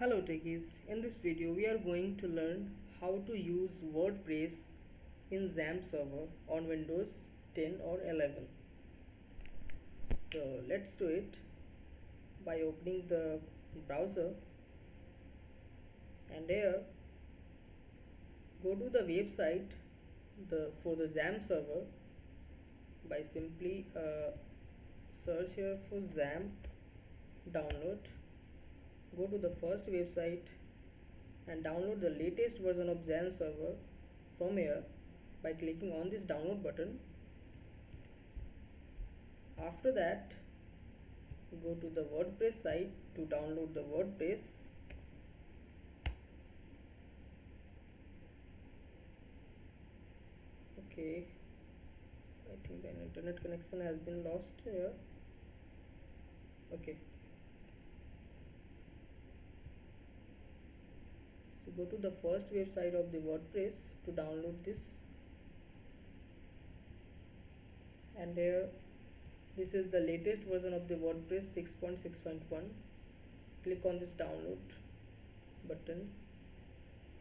Hello techies, in this video we are going to learn how to use WordPress in XAMPP server on Windows 10 or 11. So let's do it by opening the browser and here go to the website for the XAMPP server by simply search here for XAMPP download. Go to the first website and download the latest version of XAMPP server from here by clicking on this download button. After that, go to the WordPress site to download the WordPress. Okay, I think the internet connection has been lost here. Okay. So go to the first website of the WordPress to download this, and here this is the latest version of the WordPress 6.6.1. Click on this download button.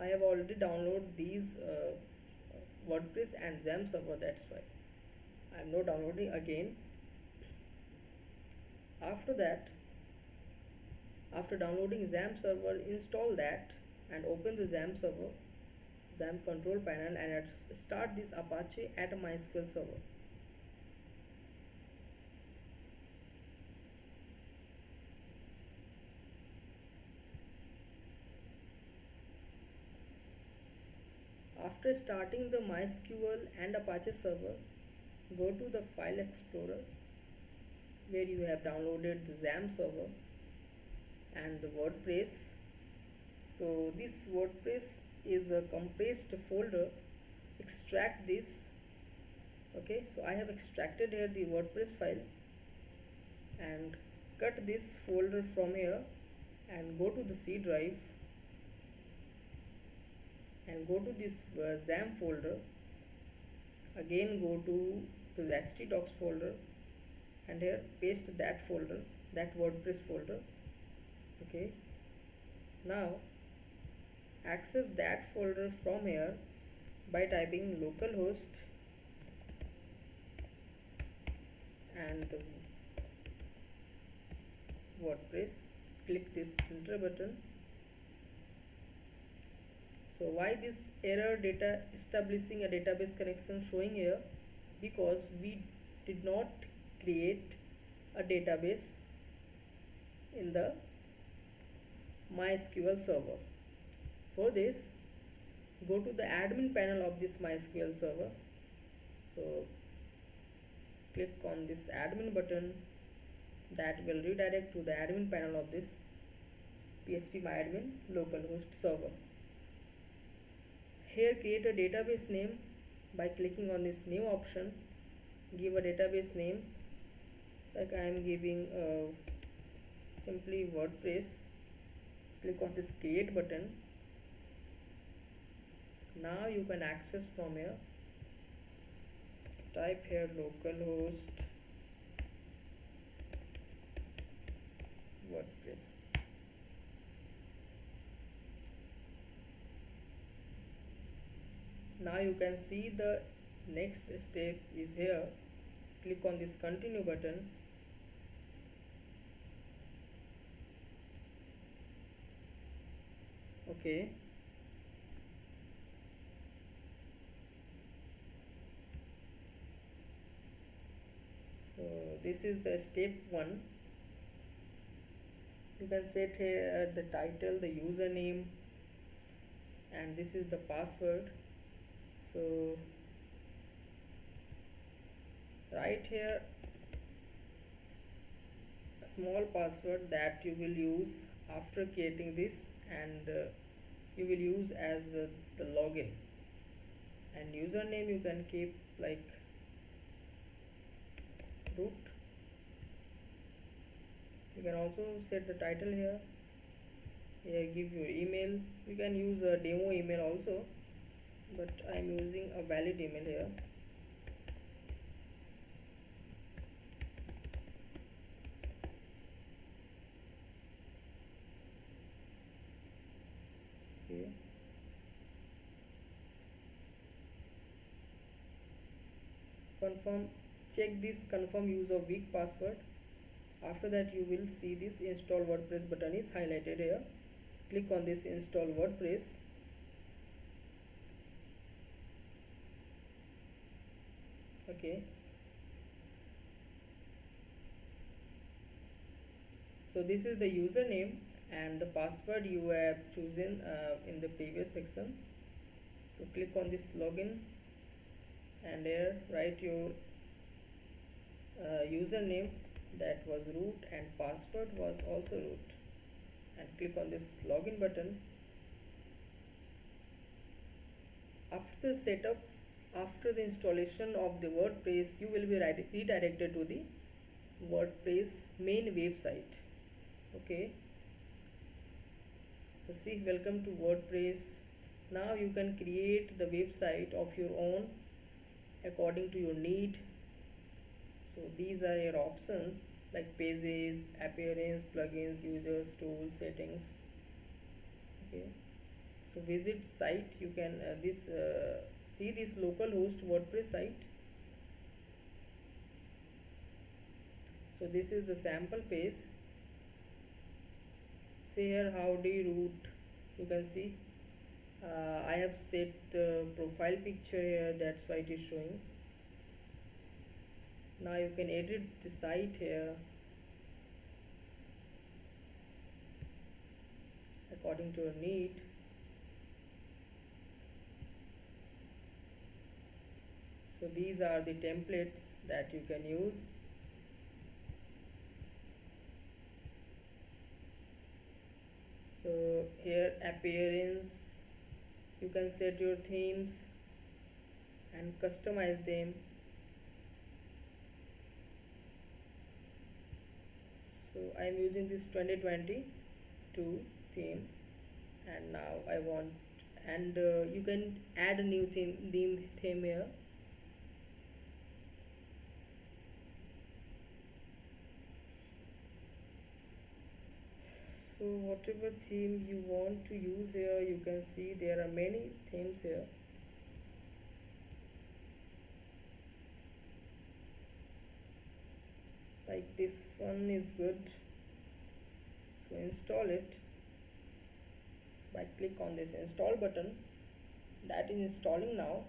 I have already downloaded these WordPress and XAMPP server, that's why I am not downloading again. After that, after downloading XAMPP server, install that and open the XAMPP server, XAMPP control panel, and start this Apache at MySQL server. After starting the MySQL and Apache server, go to the File Explorer where you have downloaded the XAMPP server and the WordPress. So this WordPress is a compressed folder. Extract this. Okay, so I have extracted here the WordPress file and cut this folder from here and go to the C drive and go to this XAMPP folder. Again go to the htdocs folder and here paste that folder, that WordPress folder. Okay, now access that folder from here by typing localhost and the WordPress. Click this enter button. So why this error data establishing a database connection showing here? Because we did not create a database in the MySQL server. For this, go to the admin panel of this MySQL server. So click on this admin button, that will redirect to the admin panel of this phpMyAdmin localhost server. Here create a database name by clicking on this new option. Give a database name, like I am giving simply WordPress. Click on this create button. Now you can access from here. Type here localhost WordPress. Now you can see the next step is here. Click on this continue button. Okay. So this is the step 1. You can set here the title, the username, and this is the password. So write here a small password that you will use after creating this, and you will use as the login, and username you can keep like root. You can also set the title here. Here give your email. You can use a demo email also, but I am using a valid email here. confirm, check this confirm use of weak password. After that you will see this install WordPress button is highlighted here. Click on this install WordPress. Okay, so this is the username and the password you have chosen in the previous section. So click on this login and here write your username, that was root, and password was also root, and click on this login button. After the setup, after the installation of the WordPress, you will be redirected to the WordPress main website. Okay, so see, welcome to WordPress. Now you can create the website of your own according to your need. So these are your options like pages, appearance, plugins, users, tools, settings. Okay, so visit site, you can see this localhost WordPress site. So this is the sample page. See here howdy root, you can see I have set the profile picture here, that's why it is showing. Now you can edit the site here according to your need. So these are the templates that you can use. So here appearance, you can set your themes and customize them. So I am using this 2022 theme, and now I want, and you can add a new theme here. So whatever theme you want to use here, you can see there are many themes here. Like this one is good, so install it by click on this install button. That is installing now.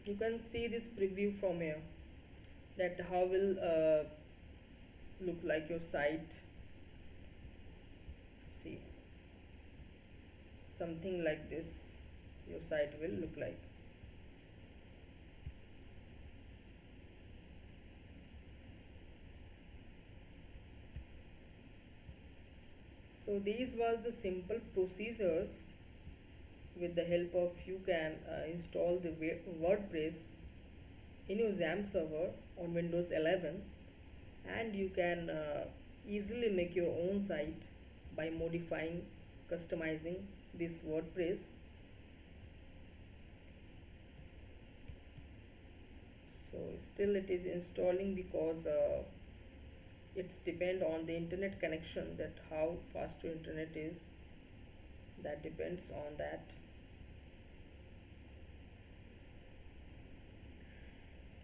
You can see this preview from here, that how will look like your site. See, something like this your site will look like. So these was the simple procedures. With the help of you can install the WordPress in your XAMPP server on Windows 11, and you can easily make your own site by modifying, customizing this WordPress. So still it is installing because it's depend on the internet connection, that how fast your internet is, that depends on that.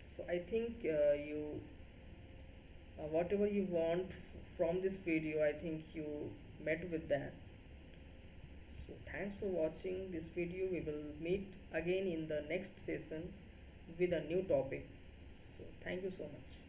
So I think you whatever you want from this video, I think you met with that. So thanks for watching this video. We will meet again in the next session with a new topic. So thank you so much.